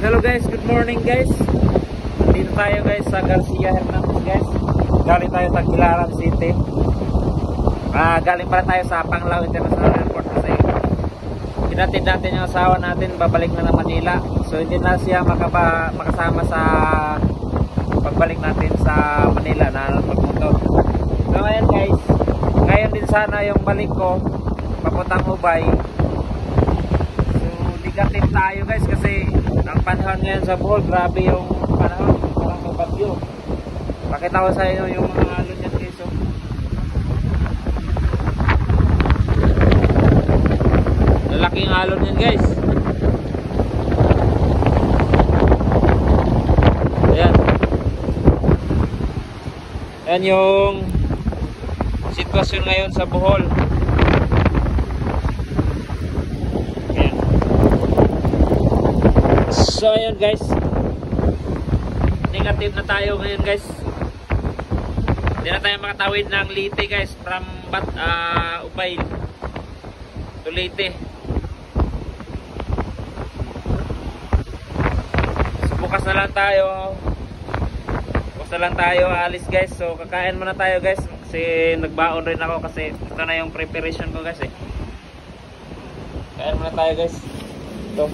Hello guys, good morning guys. Dito tayo guys sa Garcia Hernandez guys. Galing tayo sa Quilaran City. Galing pala tayo sa Panglao International Airport kasi pinatid natin yung asawa natin, babalik na Manila. So hindi na siya makasama sa pagbalik natin sa Manila na magmotor. So ngayon guys, ngayon din sana yung balik ko papuntang Ubay. Negative tayo guys kasi ang panahon ngayon sa Bohol, grabe yung panahon, parang may bagyo. Pakita ko sa inyo yung mga alon yan guys. Lalaking alon yan guys. Ayan. Ayan yung sitwasyon ngayon sa Bohol. So ayun guys, negative na tayo ngayon guys. Hindi na tayo makatawid ng Leyte guys, from Ubay to Leyte. So bukas na lang tayo alis guys. So kakain muna tayo guys kasi nagbaon rin ako kasi ito na yung preparation ko guys eh. Kain muna tayo guys. Ito